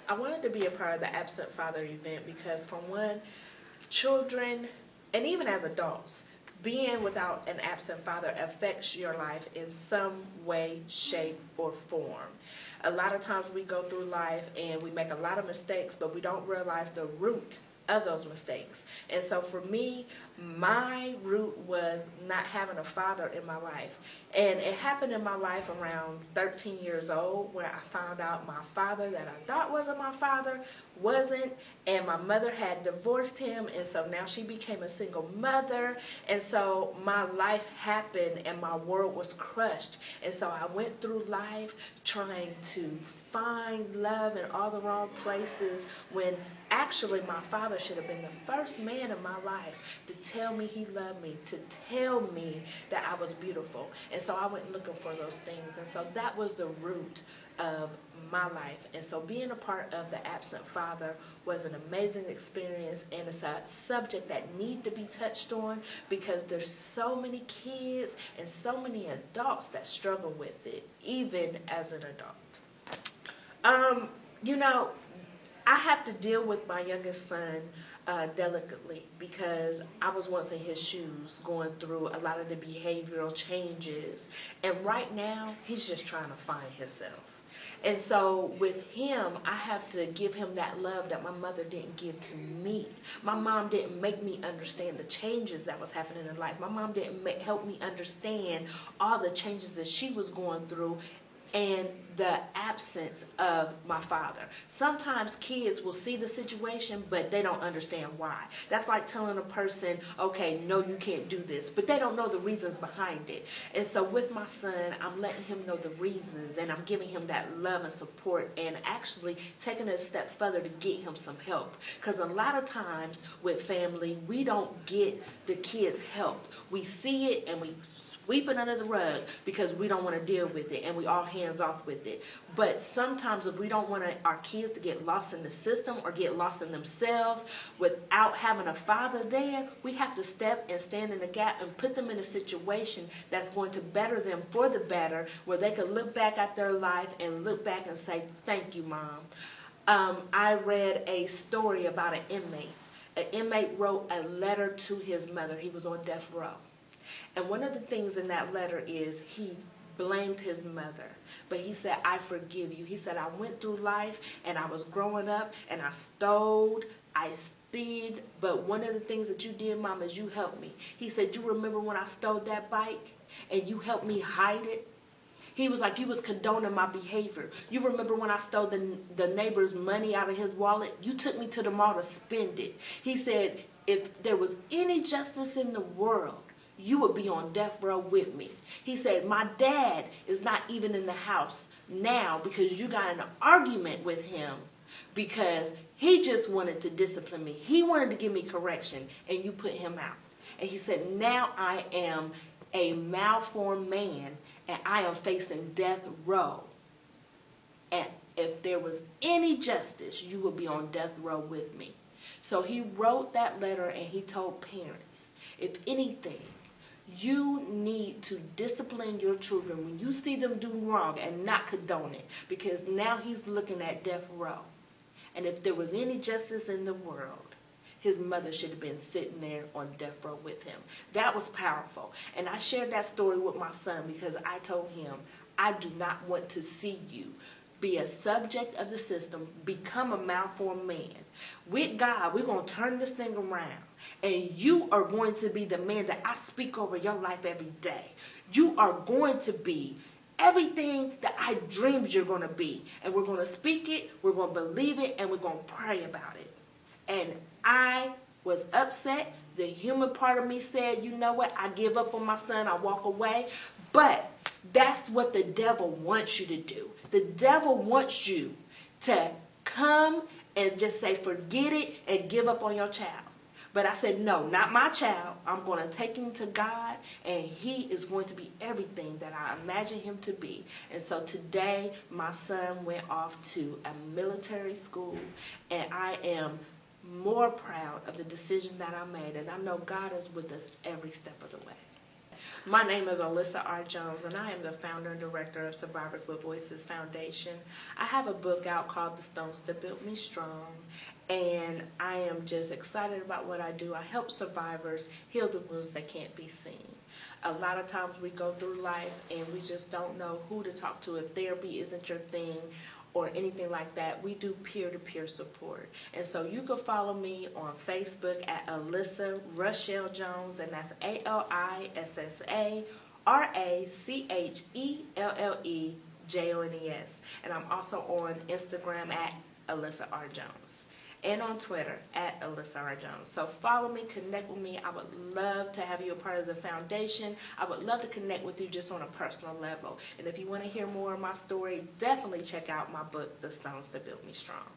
I wanted to be a part of the Absent Father event because, for one, children, and even as adults, being without an absent father affects your life in some way, shape, or form. A lot of times we go through life and we make a lot of mistakes, but we don't realize the root of those mistakes. And so for me, my root was not having a father in my life. And it happened in my life around 13 years old, where I found out my father that I thought wasn't my father wasn't, and my mother had divorced him, and so now she became a single mother. And so my life happened and my world was crushed. And so I went through life trying to find love in all the wrong places, when actually my father should have been the first man in my life to tell me he loved me, to tell me that I was beautiful. And so I went looking for those things. And so that was the root of my life. And so being a part of the Absent Father was an amazing experience, and it's a subject that needs to be touched on because there's so many kids and so many adults that struggle with it, even as an adult. Um, you know, I have to deal with my youngest son delicately because I was once in his shoes going through a lot of the behavioral changes. And right now, he's just trying to find himself. And so with him, I have to give him that love that my mother didn't give to me. My mom didn't make me understand the changes that was happening in life. My mom didn't help me understand all the changes that she was going through and the absence of my father. Sometimes kids will see the situation, but they don't understand why. That's like telling a person, okay, no, you can't do this, but they don't know the reasons behind it. And so with my son, I'm letting him know the reasons, and I'm giving him that love and support, and actually taking it a step further to get him some help. Because a lot of times with family, we don't get the kids help. We see it and we sweep it under the rug because we don't want to deal with it, and we all hands off with it. But sometimes if we don't want our kids to get lost in the system or get lost in themselves without having a father there, we have to step and stand in the gap and put them in a situation that's going to better them for the better, where they can look back at their life and look back and say, thank you, Mom. I read a story about an inmate. An inmate wrote a letter to his mother. He was on death row. And one of the things in that letter is he blamed his mother. But he said, I forgive you. He said, I went through life and I was growing up and I stole, I stealed, but one of the things that you did, Mom, is you helped me. He said, you remember when I stole that bike and you helped me hide it? He was like, you was condoning my behavior. You remember when I stole the neighbor's money out of his wallet? You took me to the mall to spend it. He said, if there was any justice in the world, you would be on death row with me. He said, my dad is not even in the house now because you got in an argument with him because he just wanted to discipline me. He wanted to give me correction, and you put him out. And he said, now I am a malformed man, and I am facing death row. And if there was any justice, you would be on death row with me. So he wrote that letter, and he told parents, if anything, you need to discipline your children when you see them do wrong and not condone it, because now he's looking at death row. And if there was any justice in the world, his mother should have been sitting there on death row with him. That was powerful. And I shared that story with my son because I told him, I do not want to see you be a subject of the system, become a malformed man. With God, we're going to turn this thing around. And you are going to be the man that I speak over your life every day. You are going to be everything that I dreamed you're going to be. And we're going to speak it, we're going to believe it, and we're going to pray about it. And I was upset. The human part of me said, you know what, I give up on my son, I walk away. But that's what the devil wants you to do. The devil wants you to come and just say, forget it, and give up on your child. But I said, no, not my child. I'm going to take him to God, and he is going to be everything that I imagine him to be. And so today, my son went off to a military school, and I am more proud of the decision that I made. And I know God is with us every step of the way. My name is Alissa R. Jones, and I am the founder and director of Survivors with Voices Foundation. I have a book out called The Stones That Built Me Strong, and I am just excited about what I do. I help survivors heal the wounds that can't be seen. A lot of times we go through life and we just don't know who to talk to. If therapy isn't your thing or anything like that, we do peer-to-peer support. And so you can follow me on Facebook at Alissa Rochelle Jones, and that's ALISSARACHELLEJONES. And I'm also on Instagram at Alissa R. Jones, and on Twitter at Alissa R. Jones. So follow me, connect with me. I would love to have you a part of the foundation. I would love to connect with you just on a personal level. And if you want to hear more of my story, definitely check out my book, The Stones That Built Me Strong.